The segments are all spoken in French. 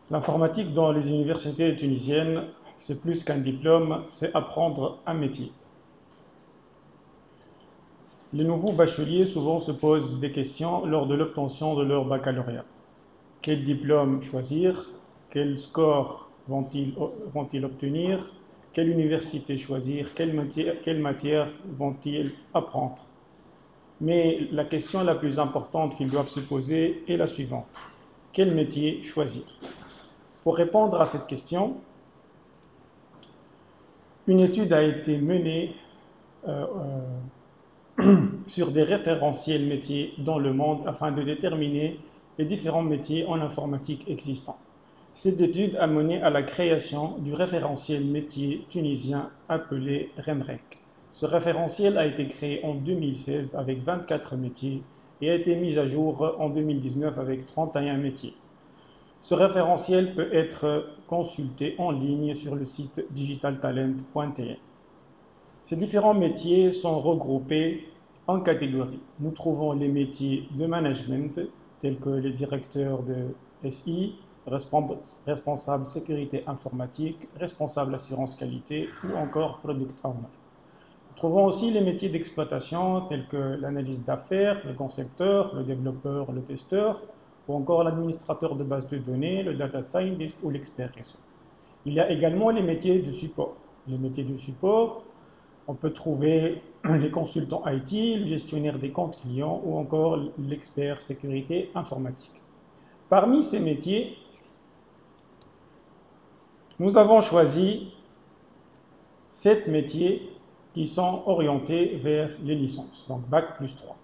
L'informatique dans les universités tunisiennes, c'est plus qu'un diplôme, c'est apprendre un métier. Les nouveaux bacheliers souvent se posent des questions lors de l'obtention de leur baccalauréat. Quel diplôme choisir? Quel score vont-ils obtenir? Quelle université choisir? Quelle matière vont-ils apprendre? Mais la question la plus importante qu'ils doivent se poser est la suivante. Quel métier choisir? Pour répondre à cette question, une étude a été menée euh, sur des référentiels métiers dans le monde afin de déterminer les différents métiers en informatique existants. Cette étude a mené à la création du référentiel métier tunisien appelé REMREC. Ce référentiel a été créé en 2016 avec 24 métiers et a été mis à jour en 2019 avec 31 métiers. Ce référentiel peut être consulté en ligne sur le site digitaltalent.tn. Ces différents métiers sont regroupés en catégories. Nous trouvons les métiers de management, tels que les directeurs de SI, responsable sécurité informatique, responsable assurance qualité ou encore product owner. Nous trouvons aussi les métiers d'exploitation, tels que l'analyse d'affaires, le concepteur, le développeur, le testeur, ou encore l'administrateur de base de données, le data scientist ou l'expert réseau. Il y a également les métiers de support. Les métiers de support, on peut trouver les consultants IT, le gestionnaire des comptes clients ou encore l'expert sécurité informatique. Parmi ces métiers, nous avons choisi 7 métiers qui sont orientés vers les licences, donc Bac plus 3.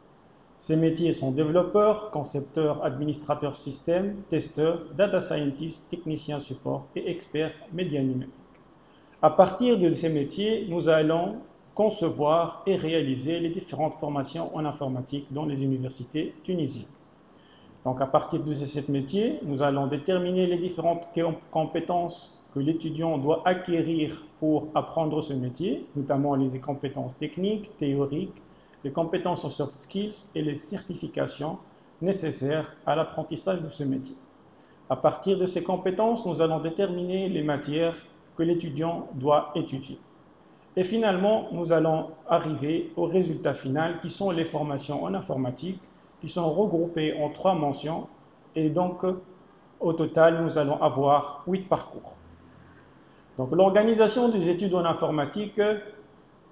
Ces métiers sont développeurs, concepteurs, administrateurs système, testeurs, data scientists, techniciens support et experts médias numériques. À partir de ces métiers, nous allons concevoir et réaliser les différentes formations en informatique dans les universités tunisiennes. Donc à partir de ces 7 métiers, nous allons déterminer les différentes compétences que l'étudiant doit acquérir pour apprendre ce métier, notamment les compétences techniques, théoriques, les compétences en soft skills et les certifications nécessaires à l'apprentissage de ce métier. À partir de ces compétences, nous allons déterminer les matières que l'étudiant doit étudier. Et finalement, nous allons arriver au résultat final qui sont les formations en informatique qui sont regroupées en 3 mentions et donc au total, nous allons avoir 8 parcours. Donc l'organisation des études en informatique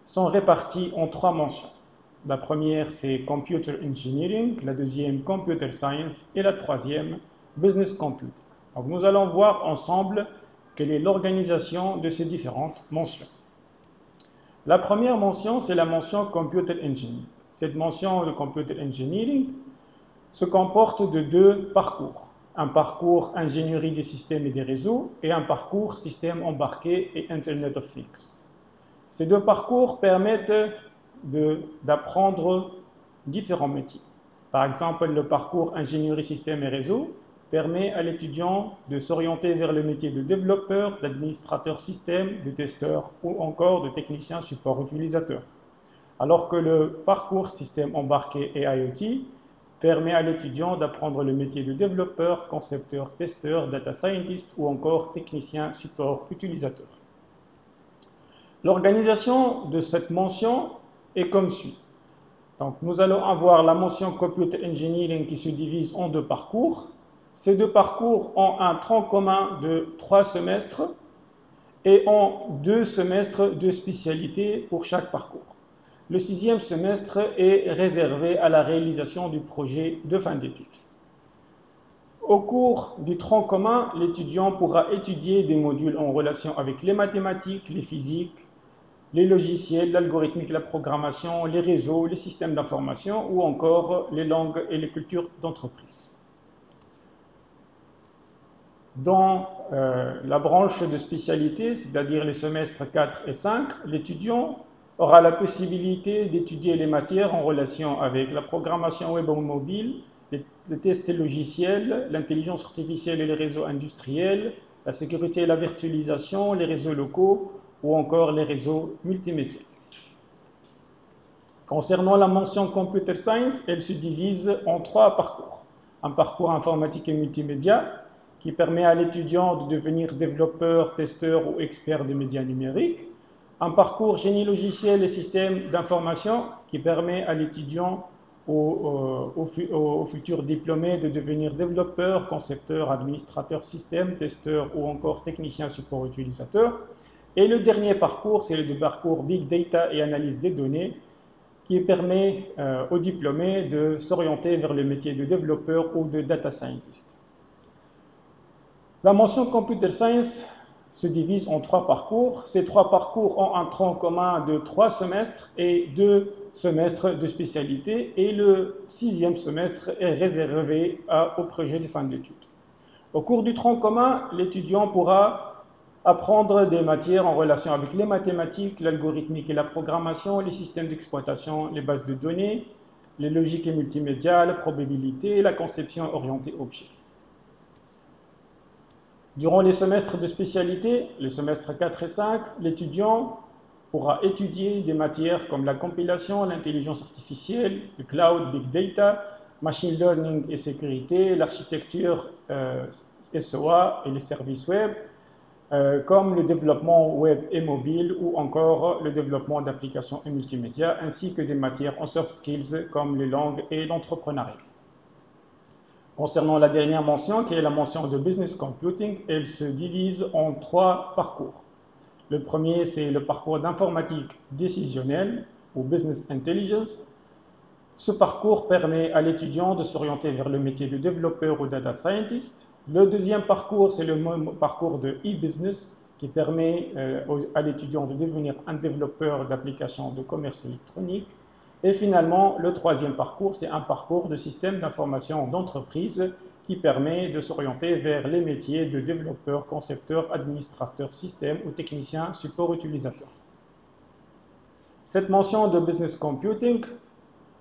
sont réparties en 3 mentions. La première, c'est Computer Engineering, la deuxième, Computer Science et la troisième, Business Computing. Donc nous allons voir ensemble quelle est l'organisation de ces différentes mentions. La première mention, c'est la mention Computer Engineering. Cette mention de Computer Engineering se comporte de 2 parcours. Un parcours ingénierie des systèmes et des réseaux et un parcours système embarqué et Internet of Things. Ces 2 parcours permettent d'apprendre différents métiers. Par exemple, le parcours ingénierie système et réseau permet à l'étudiant de s'orienter vers le métier de développeur, d'administrateur système, de testeur ou encore de technicien support utilisateur. Alors que le parcours système embarqué et IoT permet à l'étudiant d'apprendre le métier de développeur, concepteur, testeur, data scientist ou encore technicien support utilisateur. L'organisation de cette mention est comme suit. Donc, nous allons avoir la mention Computer Engineering qui se divise en 2 parcours. Ces 2 parcours ont un tronc commun de 3 semestres et ont 2 semestres de spécialité pour chaque parcours. Le 6e semestre est réservé à la réalisation du projet de fin d'études. Au cours du tronc commun, l'étudiant pourra étudier des modules en relation avec les mathématiques, les physiques, les logiciels, l'algorithmique, la programmation, les réseaux, les systèmes d'information ou encore les langues et les cultures d'entreprise. Dans la branche de spécialité, c'est-à-dire les semestres 4 et 5, l'étudiant aura la possibilité d'étudier les matières en relation avec la programmation web ou mobile, les tests logiciels, l'intelligence artificielle et les réseaux industriels, la sécurité et la virtualisation, les réseaux locaux ou encore les réseaux multimédia. Concernant la mention Computer Science, elle se divise en 3 parcours. Un parcours informatique et multimédia qui permet à l'étudiant de devenir développeur, testeur ou expert des médias numériques. Un parcours génie logiciel et système d'information qui permet à l'étudiant au futur diplômé de devenir développeur, concepteur, administrateur système, testeur ou encore technicien support utilisateur. Et le dernier parcours, c'est le parcours Big Data et analyse des données qui permet aux diplômés de s'orienter vers le métier de développeur ou de data scientist. La mention Computer Science se divise en 3 parcours. Ces 3 parcours ont un tronc commun de 3 semestres et 2 semestres de spécialité, et le 6e semestre est réservé au projet de fin d'études. Au cours du tronc commun, l'étudiant pourra apprendre des matières en relation avec les mathématiques, l'algorithmique et la programmation, les systèmes d'exploitation, les bases de données, les logiques et multimédia, la probabilité et la conception orientée objet. Durant les semestres de spécialité, les semestres 4 et 5, l'étudiant pourra étudier des matières comme la compilation, l'intelligence artificielle, le cloud, big data, machine learning et sécurité, l'architecture SOA et les services web, comme le développement web et mobile ou encore le développement d'applications et multimédia, ainsi que des matières en soft skills comme les langues et l'entrepreneuriat. Concernant la dernière mention, qui est la mention de Business Computing, elle se divise en 3 parcours. Le premier, c'est le parcours d'informatique décisionnelle ou Business Intelligence. Ce parcours permet à l'étudiant de s'orienter vers le métier de développeur ou data scientist. Le deuxième parcours, c'est le parcours de e-business qui permet à l'étudiant de devenir un développeur d'applications de commerce électronique. Et finalement, le troisième parcours, c'est un parcours de système d'information d'entreprise qui permet de s'orienter vers les métiers de développeur, concepteur, administrateur système ou technicien support utilisateur. Cette mention de Business Computing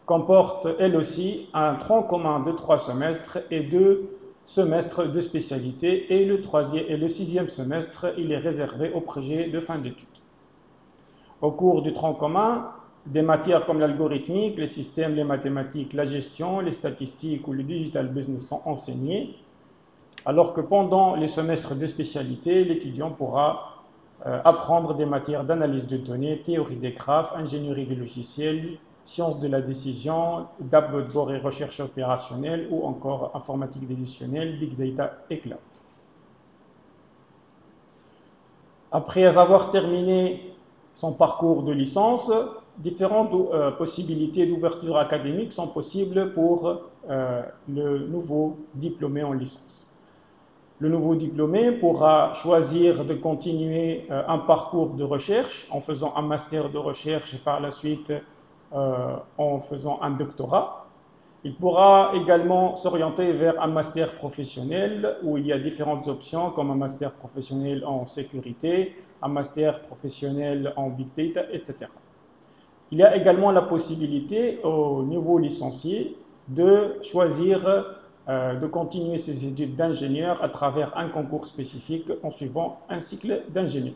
comporte elle aussi un tronc commun de 3 semestres et 2 semestres de spécialité, et le 6e semestre, il est réservé au projet de fin d'études. Au cours du tronc commun, des matières comme l'algorithmique, les systèmes, les mathématiques, la gestion, les statistiques ou le digital business sont enseignées, alors que pendant les semestres de spécialité, l'étudiant pourra apprendre des matières d'analyse de données, théorie des graphes, ingénierie des logiciels, sciences de la décision, tableau de bord et recherche opérationnelle ou encore informatique décisionnelle, big data et cloud. Après avoir terminé son parcours de licence, différentes possibilités d'ouverture académique sont possibles pour le nouveau diplômé en licence. Le nouveau diplômé pourra choisir de continuer un parcours de recherche en faisant un master de recherche et par la suite en faisant un doctorat. Il pourra également s'orienter vers un master professionnel où il y a différentes options comme un master professionnel en sécurité, un master professionnel en big data, etc. Il y a également la possibilité au nouveau licencié de choisir de continuer ses études d'ingénieur à travers un concours spécifique en suivant un cycle d'ingénieur.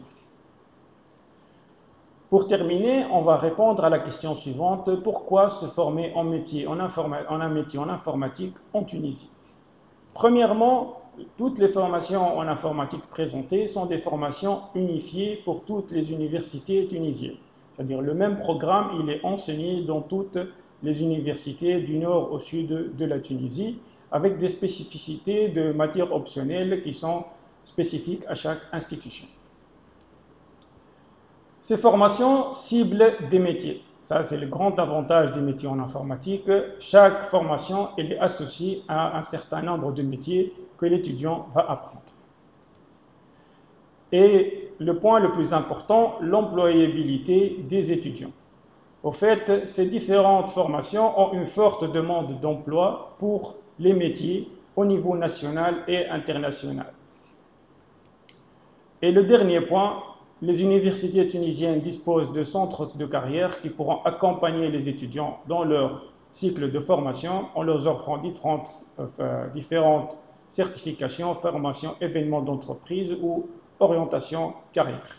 Pour terminer, on va répondre à la question suivante: pourquoi se former en un métier en informatique en Tunisie? Premièrement, toutes les formations en informatique présentées sont des formations unifiées pour toutes les universités tunisiennes. C'est-à-dire le même programme, il est enseigné dans toutes les universités du nord au sud de la Tunisie, avec des spécificités de matières optionnelles qui sont spécifiques à chaque institution. Ces formations ciblent des métiers. Ça, c'est le grand avantage des métiers en informatique. Chaque formation est associée à un certain nombre de métiers que l'étudiant va apprendre. Et le point le plus important, l'employabilité des étudiants. Au fait, ces différentes formations ont une forte demande d'emploi pour les métiers au niveau national et international. Et le dernier point, les universités tunisiennes disposent de centres de carrière qui pourront accompagner les étudiants dans leur cycle de formation en leur offrant différentes certifications, formations, événements d'entreprise ou orientation carrière.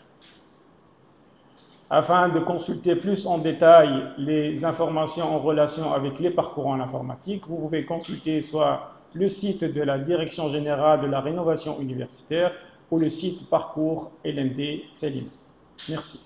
Afin de consulter plus en détail les informations en relation avec les parcours en informatique, vous pouvez consulter soit le site de la Direction générale de la rénovation universitaire ou le site Parcours LMD Céline. Merci.